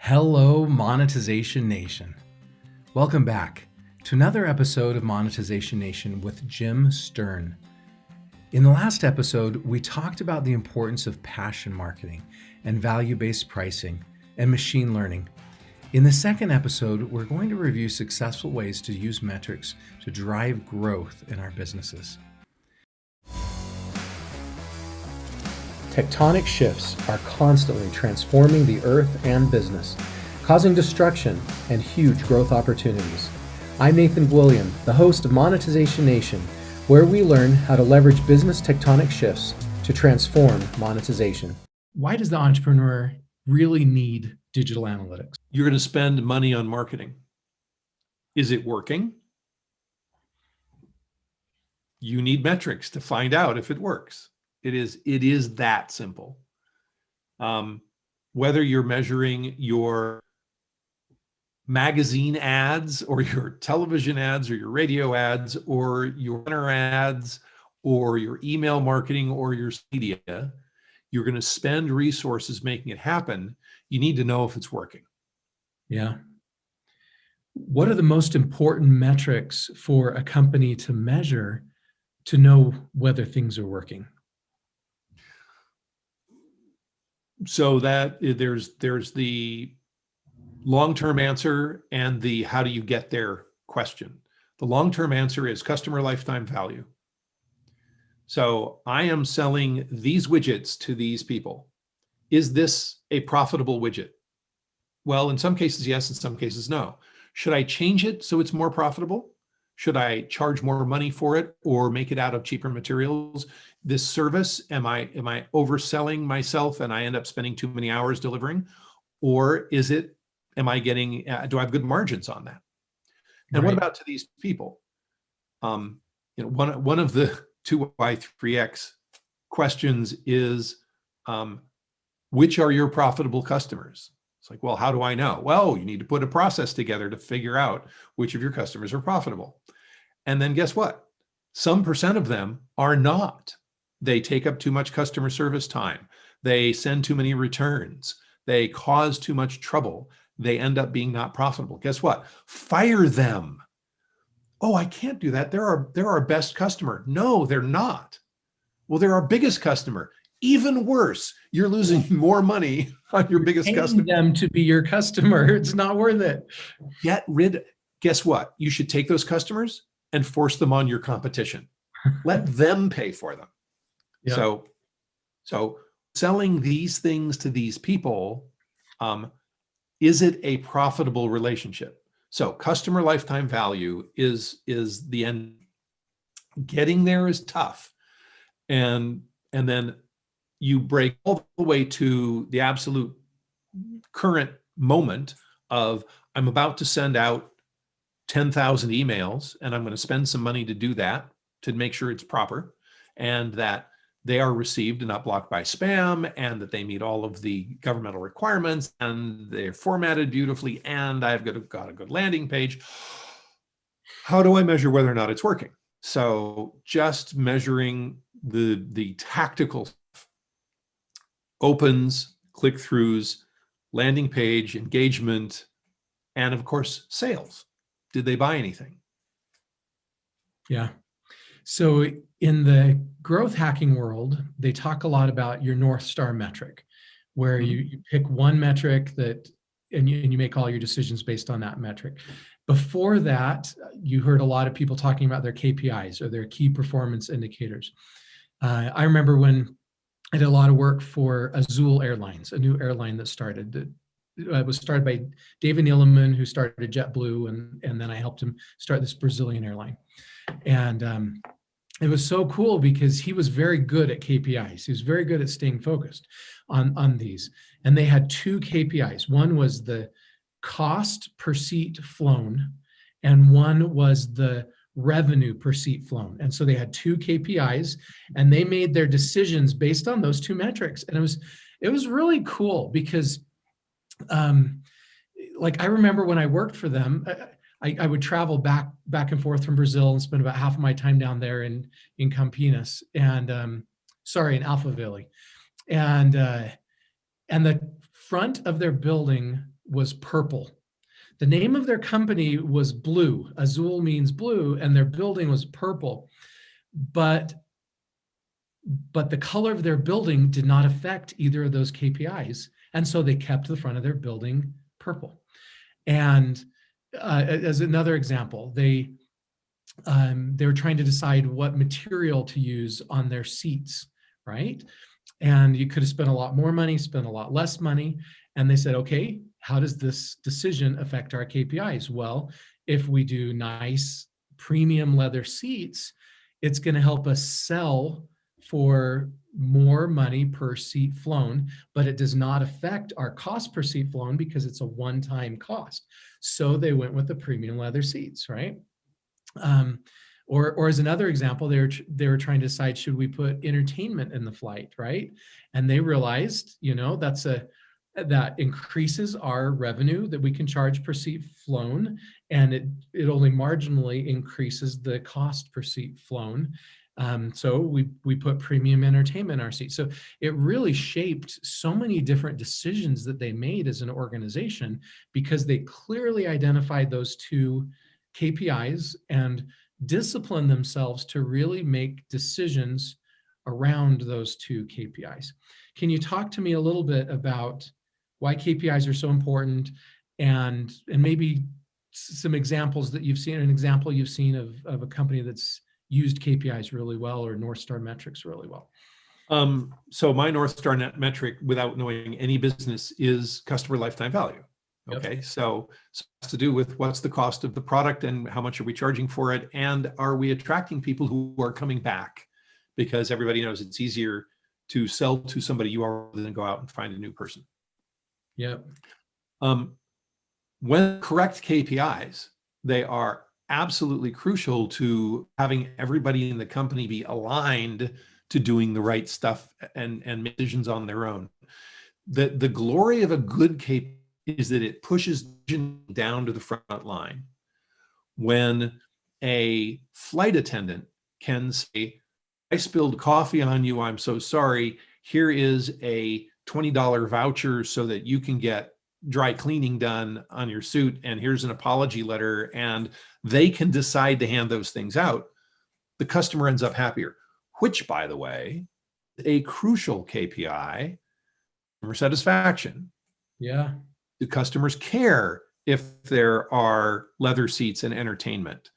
Hello, Monetization Nation. Welcome back to another episode of Monetization Nation with Jim Sterne. In the last episode, we talked about the importance of passion marketing and value-based pricing and machine learning. In the second episode, we're going to review successful ways to use metrics to drive growth in our businesses. Tectonic shifts are constantly transforming the earth and business, causing destruction and huge growth opportunities. I'm Nathan William, the host of Monetization Nation, where we learn how to leverage business tectonic shifts to transform monetization. Why does the entrepreneur really need digital analytics? You're going to spend money on marketing. Is it working? You need metrics to find out if it works. It is that simple. Whether you're measuring your magazine ads or your television ads or your radio ads or your banner ads or your email marketing or your media, you're going to spend resources making it happen. You need to know if it's working. Yeah. What are the most important metrics for a company to measure to know whether things are working? So that there's the long-term answer and the how do you get there question. The long-term answer is customer lifetime value. So I am selling these widgets to these people. Is this a profitable widget? Well, in some cases, yes, in some cases, no. Should I change it so it's more profitable? Should I charge more money for it or make it out of cheaper materials? This service, am I overselling myself and I end up spending too many hours delivering? Or am I getting, do I have good margins on that? And Right. what about to these people? One of the 2Y, 3X questions is, which are your profitable customers? It's like, well, how do I know? Well, you need to put a process together to figure out which of your customers are profitable. And then guess what? Some percent of them are not. They take up too much customer service time. They send too many returns. They cause too much trouble. They end up being not profitable. Guess what? Fire them. Oh, I can't do that. They're our best customer. No, they're not. Well, they're our biggest customer. Even worse, you're losing more money on your biggest customer. Them to be your customer. It's not worth it. Guess what? You should take those customers and force them on your competition. Let them pay for them. Yeah. So selling these things to these people, is it a profitable relationship? So customer lifetime value is the end. Getting there is tough. And then you break all the way to the absolute current moment of I'm about to send out 10,000 emails and I'm going to spend some money to do that to make sure it's proper and that they are received and not blocked by spam and that they meet all of the governmental requirements and they're formatted beautifully and I've got a good landing page. How do I measure whether or not it's working? So just measuring the tactical opens, click-throughs, landing page, engagement, and of course, sales. Did they buy anything? Yeah. So in the growth hacking world, they talk a lot about your North Star metric, where you pick one metric and you make all your decisions based on that metric. Before that, you heard a lot of people talking about their KPIs or their key performance indicators. I remember when I did a lot of work for Azul Airlines, a new airline that started. It was started by David Neeleman, who started JetBlue, and then I helped him start this Brazilian airline. And it was so cool because he was very good at KPIs. He was very good at staying focused on these. And they had two KPIs. One was the cost per seat flown, and one was the revenue per seat flown. And so they had two KPIs and they made their decisions based on those two metrics. And it was really cool because like I remember when I worked for them, I would travel back and forth from Brazil and spend about half of my time down there in Campinas and in Alphaville. And the front of their building was purple. The name of their company was blue. Azul means blue, and their building was purple. But the color of their building did not affect either of those KPIs. And so they kept the front of their building purple. And as another example, they were trying to decide what material to use on their seats, right? And you could have spent a lot more money, spent a lot less money. And they said, okay, how does this decision affect our KPIs? Well, if we do nice premium leather seats, it's going to help us sell for more money per seat flown, but it does not affect our cost per seat flown because it's a one-time cost. So they went with the premium leather seats, right? Or as another example, they were trying to decide, should we put entertainment in the flight, right? And they realized, that increases our revenue that we can charge per seat flown, and it only marginally increases the cost per seat flown. So we put premium entertainment in our seats. So it really shaped so many different decisions that they made as an organization because they clearly identified those two KPIs and disciplined themselves to really make decisions around those two KPIs. Can you talk to me a little bit about why KPIs are so important and maybe some examples that you've seen, an example you've seen of a company that's used KPIs really well or North Star metrics really well? So my North Star net metric, without knowing any business, is customer lifetime value. Okay, so it has to do with what's the cost of the product and how much are we charging for it, and are we attracting people who are coming back? Because everybody knows it's easier to sell to somebody you are than go out and find a new person. Yep. When correct KPIs, they are absolutely crucial to having everybody in the company be aligned to doing the right stuff and make decisions on their own. The glory of a good KPI is that it pushes down to the front line. When a flight attendant can say, I spilled coffee on you, I'm so sorry, here is a $20 voucher so that you can get dry cleaning done on your suit, and here's an apology letter, and they can decide to hand those things out, the customer ends up happier, which, by the way, a crucial KPI, customer satisfaction. Yeah. Do customers care if there are leather seats and entertainment?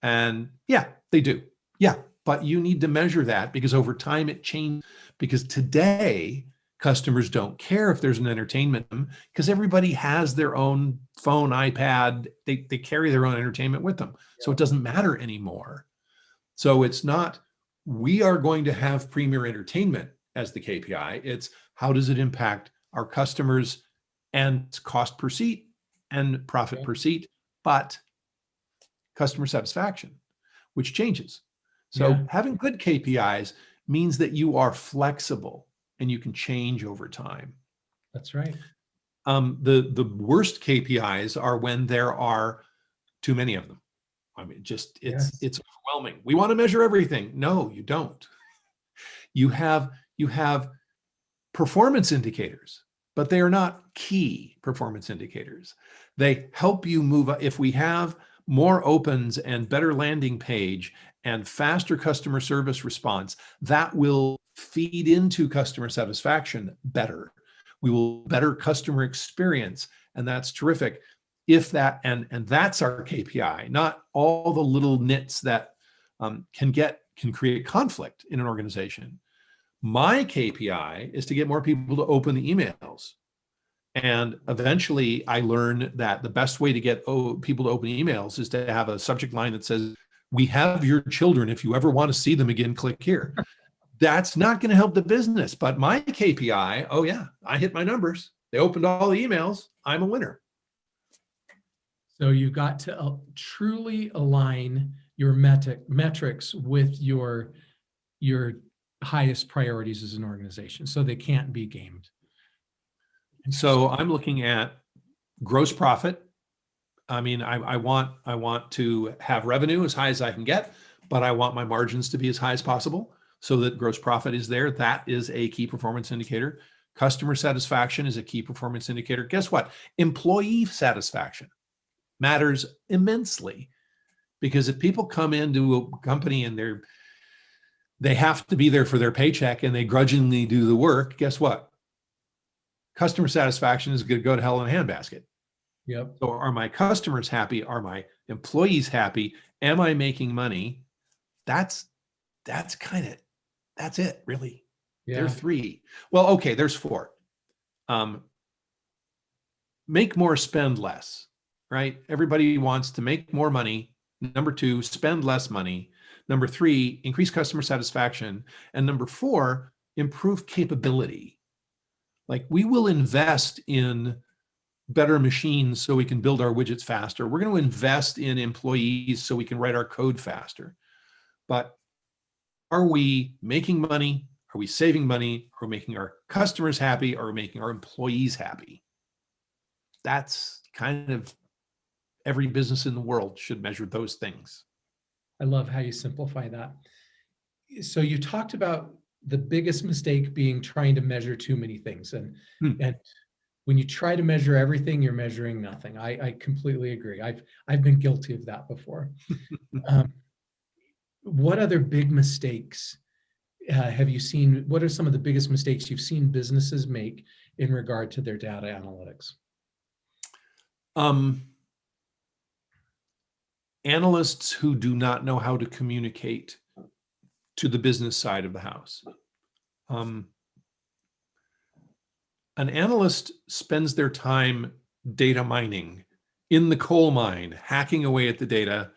And yeah, they do. Yeah, but you need to measure that because over time it changes. Because today, customers don't care if there's an entertainment because everybody has their own phone, iPad. They carry their own entertainment with them. So it doesn't matter anymore. So it's not, we are going to have premier entertainment as the KPI. It's how does it impact our customers and cost per seat and profit per seat, but customer satisfaction, which changes. So having good KPIs means that you are flexible and you can change over time. That's right. The worst KPIs are when there are too many of them. I mean, just it's overwhelming. We want to measure everything. No, you don't. You have performance indicators, but they are not key performance indicators. They help you move. If we have more opens and better landing page and faster customer service response, that will feed into customer satisfaction better. We will better customer experience, and that's terrific. If that, and that's our KPI, not all the little nits that can create conflict in an organization. My KPI is to get more people to open the emails. And eventually I learned that the best way to get people to open emails is to have a subject line that says, we have your children. If you ever want to see them again, click here. That's not going to help the business. But my KPI, oh yeah, I hit my numbers. They opened all the emails. I'm a winner. So you've got to truly align your metrics with your highest priorities as an organization, so they can't be gamed. So I'm looking at gross profit. I mean, I want to have revenue as high as I can get, but I want my margins to be as high as possible so that gross profit is there. That is a key performance indicator. Customer satisfaction is a key performance indicator. Guess what? Employee satisfaction matters immensely, because if people come into a company and they have to be there for their paycheck and they grudgingly do the work, guess what? Customer satisfaction is going to go to hell in a handbasket. Yep. So are my customers happy? Are my employees happy? Am I making money? That's it, really. Yeah. There are three. Well, okay, there's four. Make more, spend less, right? Everybody wants to make more money. Number two, spend less money. Number three, increase customer satisfaction. And number four, improve capability. Like, we will invest in better machines so we can build our widgets faster. We're going to invest in employees so we can write our code faster. But are we making money? Are we saving money? Are we making our customers happy? Are we making our employees happy? That's kind of, every business in the world should measure those things. I love how you simplify that. So you talked about the biggest mistake being trying to measure too many things. And when you try to measure everything, you're measuring nothing. I completely agree. I've been guilty of that before. What other big mistakes have you seen? What are some of the biggest mistakes you've seen businesses make in regard to their data analytics? Analysts who do not know how to communicate to the business side of the house. An analyst spends their time data mining in the coal mine, hacking away at the data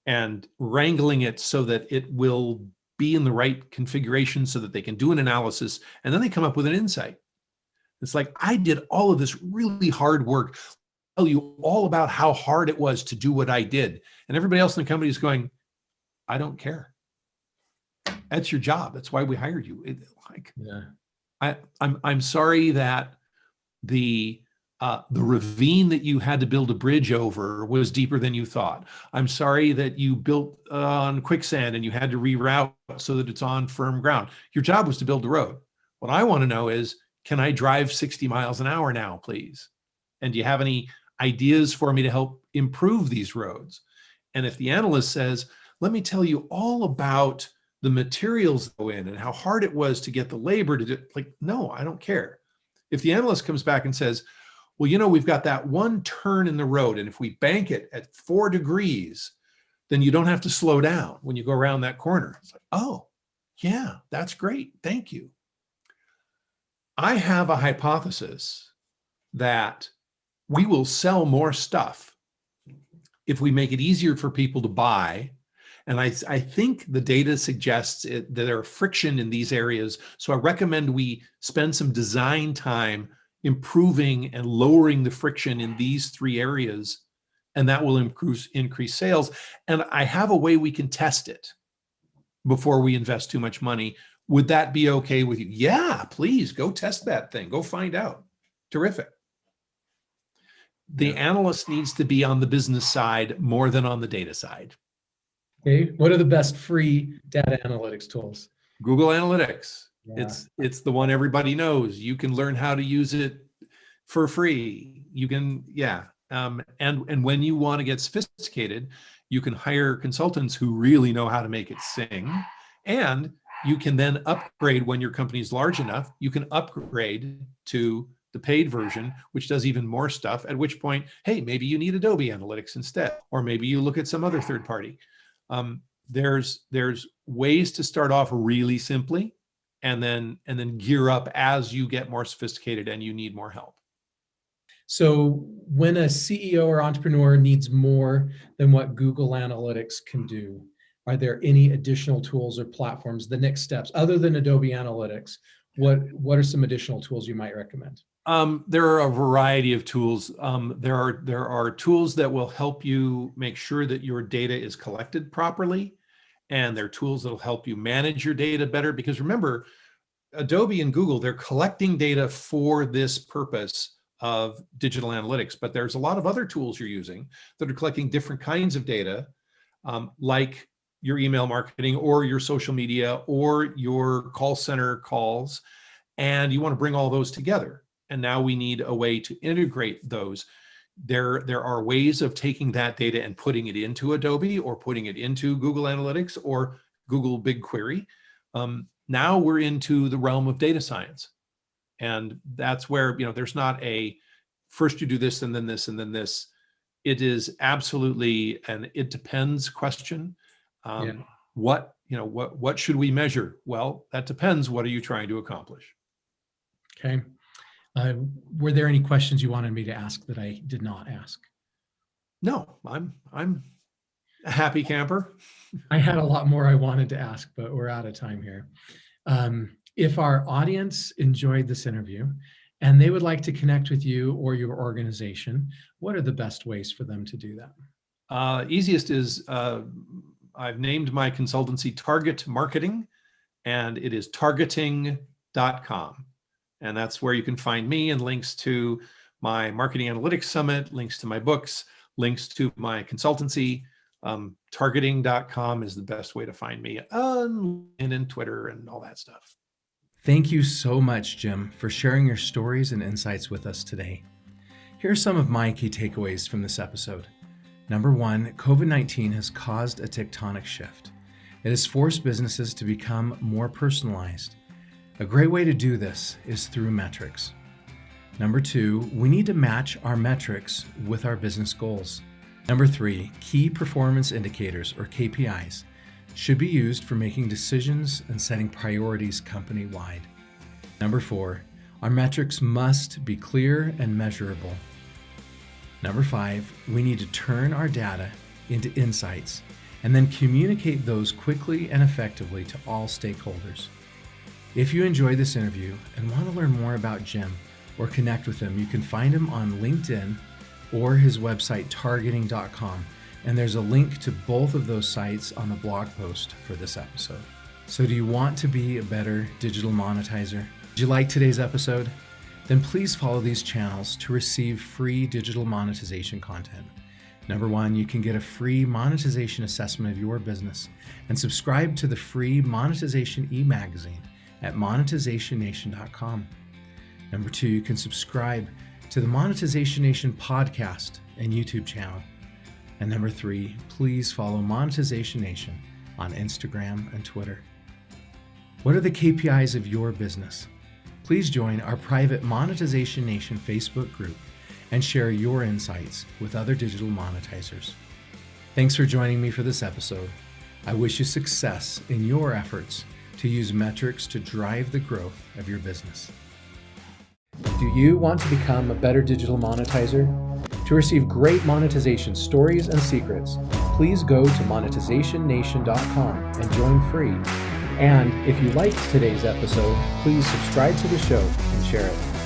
and wrangling it so that it will be in the right configuration so that they can do an analysis, and then they come up with an insight. It's like, I did all of this really hard work, tell you all about how hard it was to do what I did. And everybody else in the company is going, I don't care. That's your job. That's why we hired you. I'm sorry that the ravine that you had to build a bridge over was deeper than you thought. I'm sorry that you built on quicksand and you had to reroute so that it's on firm ground. Your job was to build the road. What I want to know is, can I drive 60 miles an hour now, please? And do you have any ideas for me to help improve these roads? And if the analyst says, let me tell you all about the materials that go in and how hard it was to get the labor to do it, like, no, I don't care. If the analyst comes back and says, well, you know, we've got that one turn in the road, and if we bank it at 4 degrees, then you don't have to slow down when you go around that corner. It's like, oh, yeah, that's great. Thank you. I have a hypothesis that we will sell more stuff if we make it easier for people to buy. And I think the data suggests that there are friction in these areas. So I recommend we spend some design time improving and lowering the friction in these 3 areas, and that will increase sales. And I have a way we can test it before we invest too much money. Would that be okay with you? Yeah, please go test that thing. Go find out. Terrific. The analyst needs to be on the business side more than on the data side. Okay. What are the best free data analytics tools? Google Analytics. Yeah. It's the one everybody knows. You can learn how to use it for free. You can, and when you want to get sophisticated, you can hire consultants who really know how to make it sing. And you can then upgrade when your company's large enough. You can upgrade to the paid version, which does even more stuff, at which point, hey, maybe you need Adobe Analytics instead, or maybe you look at some other third party. There's ways to start off really simply and then gear up as you get more sophisticated and you need more help. So when a CEO or entrepreneur needs more than what Google Analytics can do, are there any additional tools or platforms, the next steps, other than Adobe Analytics? What are some additional tools you might recommend? There are a variety of tools. There are tools that will help you make sure that your data is collected properly. And there are tools that will help you manage your data better. Because remember, Adobe and Google, they're collecting data for this purpose of digital analytics. But there's a lot of other tools you're using that are collecting different kinds of data, like your email marketing or your social media or your call center calls. and you want to bring all those together. And now we need a way to integrate those. There are ways of taking that data and putting it into Adobe or putting it into Google Analytics or Google BigQuery. Now we're into the realm of data science. And that's where, there's not a first you do this and then this and then this. It is absolutely an it depends question. What should we measure? Well, that depends. What are you trying to accomplish? Okay. Were there any questions you wanted me to ask that I did not ask? No, I'm a happy camper. I had a lot more I wanted to ask, but we're out of time here. If our audience enjoyed this interview and they would like to connect with you or your organization, what are the best ways for them to do that? Easiest is I've named my consultancy Target Marketing, and it is targeting.com. And that's where you can find me, and links to my Marketing Analytics Summit, links to my books, links to my consultancy. Targeting.com is the best way to find me on LinkedIn and Twitter and all that stuff. Thank you so much, Jim, for sharing your stories and insights with us today. Here are some of my key takeaways from this episode. Number one, COVID-19 has caused a tectonic shift. It has forced businesses to become more personalized. A great way to do this is through metrics. Number two, we need to match our metrics with our business goals. Number three, key performance indicators, or KPIs, should be used for making decisions and setting priorities company-wide. Number four, our metrics must be clear and measurable. Number five, we need to turn our data into insights and then communicate those quickly and effectively to all stakeholders. If you enjoyed this interview and want to learn more about Jim or connect with him, you can find him on LinkedIn or his website, targeting.com. And there's a link to both of those sites on the blog post for this episode. So do you want to be a better digital monetizer? Did you like today's episode? Then please follow these channels to receive free digital monetization content. Number one, you can get a free monetization assessment of your business and subscribe to the free monetization e-magazine at monetizationnation.com. Number two, you can subscribe to the Monetization Nation podcast and YouTube channel. And number three, please follow Monetization Nation on Instagram and Twitter. What are the KPIs of your business? Please join our private Monetization Nation Facebook group and share your insights with other digital monetizers. Thanks for joining me for this episode. I wish you success in your efforts to use metrics to drive the growth of your business. Do you want to become a better digital monetizer? To receive great monetization stories and secrets, please go to monetizationnation.com and join free. And if you liked today's episode, please subscribe to the show and share it.